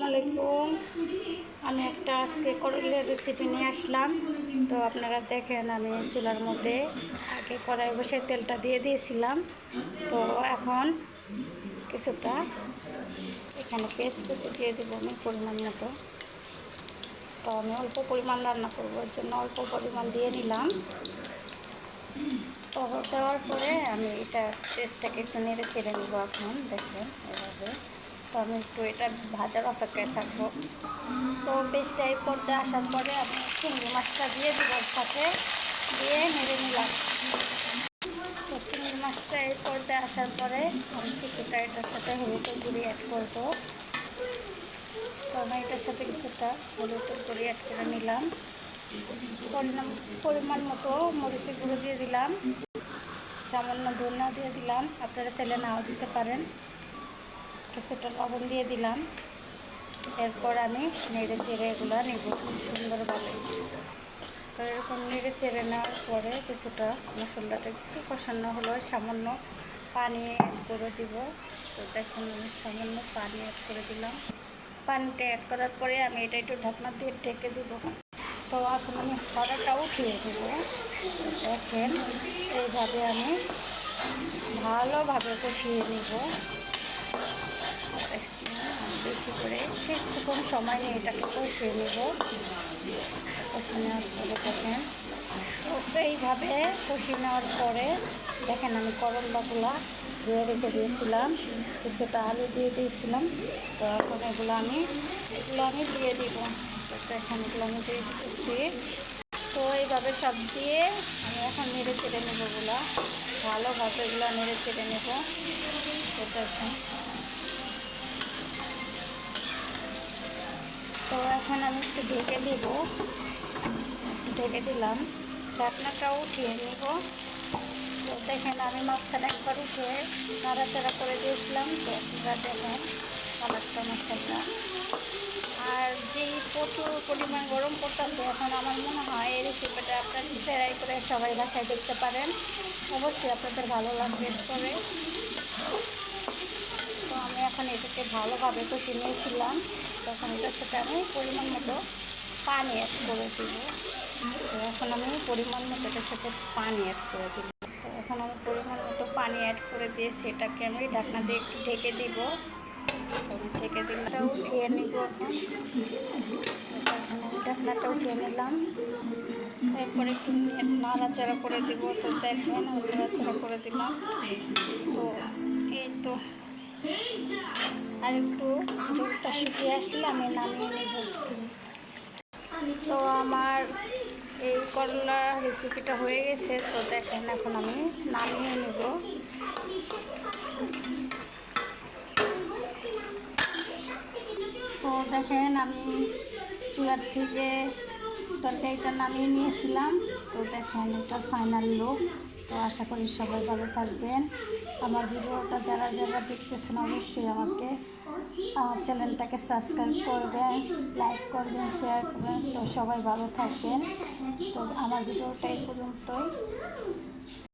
আলাইকুম। আমি একটা আজকে করলের রেসিপি নিয়ে আসলাম। তো আপনারা দেখেন, আমি চুলার মধ্যে আগে কড়াই বসে তেলটা দিয়ে দিয়েছিলাম। তো এখন কিছুটা এখানে পেস্ট কুচি দিয়ে দেবো আমি পরিমাণ মতো। তো আমি অল্প পরিমাণ রান্না করবো, এর জন্য অল্প পরিমাণ দিয়ে নিলাম। তো দেওয়ার পরে আমি এটা পেস্টটাকে একটু নেড়ে চেড়ে নেব। এখন দেখেন এভাবে। তো আমি একটু এটা ভাজার অপেক্ষায় থাকবো। তো পেস্টটা এই পর্যায়ে আসার পরে আমি চিংড়ি মাছটা দিয়ে দেবো, সাথে দিয়ে নেড়ে নিলাম। তো চিংড়ি মাছটা এই পর্যায়ে আসার পরে আমি কিছুটা এটার সাথে হলুদের গুঁড়ি অ্যাড করবো। তো আমি এটার সাথে কিছুটা হলুদের গুঁড়ি অ্যাড করে নিলাম। পরিমাণ মতো মরিচের গুঁড়ো দিয়ে দিলাম, সামান্য ধনিয়া দিয়ে দিলাম, আপনারা চাইলে নাও দিতে পারেন। কিছুটা লবণ দিয়ে দিলাম। এরপর আমি নেড়ে চেড়ে এগুলো নেব সুন্দরভাবে। তো এরকম নেড়ে চেড়ে নেওয়ার পরে কিছুটা মশলাটা একটু কষানো হলো, সামান্য পানি অ্যাড করে দিব। তো দেখুন আমি সামান্য পানি অ্যাড করে দিলাম। পানিটা অ্যাড করার পরে আমি এটা একটু ঢাকনা দিয়ে ঢেকে দিব। তো এখন আমি খড়াটা উঠিয়ে দেব। দেখেন এইভাবে আমি ভালোভাবে কষিয়ে নেব। বেশি করে কিছুক্ষণ সময় নিয়ে এটাকে কষিয়ে নেব। কষিয়ে নেওয়ার পরে দেখেন, তো এইভাবে কষিয়ে নেওয়ার পরে দেখেন আমি করলাগুলো ধুয়ে রেখে দিয়েছিলাম, কিছুটা আলু দিয়ে দিয়েছিলাম। তো এখন এগুলো আমি দিয়ে দিব। তো এখন এগুলো আমি দিয়ে দিতেছি। তো এইভাবে সব দিয়ে আমি এখন নেড়ে চেড়ে নেব। এগুলো ভালোভাবে এগুলো নেড়ে চেড়ে নেব। তো দেখেন, তো এখন আমি একটু ঢেকে দিব। ঢেকে দিলাম, ঢাকনাটাও উঠিয়ে নেব। তো দেখেন আমি মাঝখানে একবার উঠে নাড়াচাড়া করে দিয়েছিলাম। তো আপনারা দেখেন কালারটা মাশাআল্লাহ। আর যেই প্রচুর পরিমাণ গরম পড়তেছে, এখন আমার মনে হয় এই রেসিপিটা আপনারা ট্রাই করে সবাই বাসায় দেখতে পারেন। অবশ্যই আপনাদের ভালো লাগবে করে। তো আমি এখন এটাকে ভালোভাবে কষিয়ে নিয়েছিলাম। তখন এটার সাথে আমি পরিমাণ মতো পানি অ্যাড করে দেব। তো এখন আমি পরিমাণ মতো এটার সাথে পানি অ্যাড করে দিব। তো এখন আমি পরিমাণ মতো পানি অ্যাড করে দিয়ে সেটাকে আমি ঢাকনা দিয়ে একটু ঢেকে দিব। ঢেকে দিলে উঠিয়ে নিব। এখন আমি ঢাকনাটা উঠিয়ে নিলাম। এরপরে একটু নাড়াচাড়া করে দেব। তো দেখেন নাড়াচাড়া করে দিলাম। তো এই তো আর একটু ঝোলটা শুকিয়ে আসলে আমি নামিয়ে নেব। তো আমার এই করলা রেসিপিটা হয়ে গেছে। তো দেখেন এখন আমি নামিয়ে নেব। তো দেখেন আমি চুলার থেকে তরকারিটা নামিয়ে নিয়েছিলাম। তো দেখেন এটা ফাইনাল লুক। তো আশা করি সবাই ভালো থাকবেন। আমার ভিডিওটা যারা যারা দেখতেছেন অবশ্যই আমার চ্যানেলটাকে সাবস্ক্রাইব করবেন, লাইক করবেন, শেয়ার করবেন। তো সবাই ভালো থাকবেন। তো আমার ভিডিওটা এই পর্যন্তই।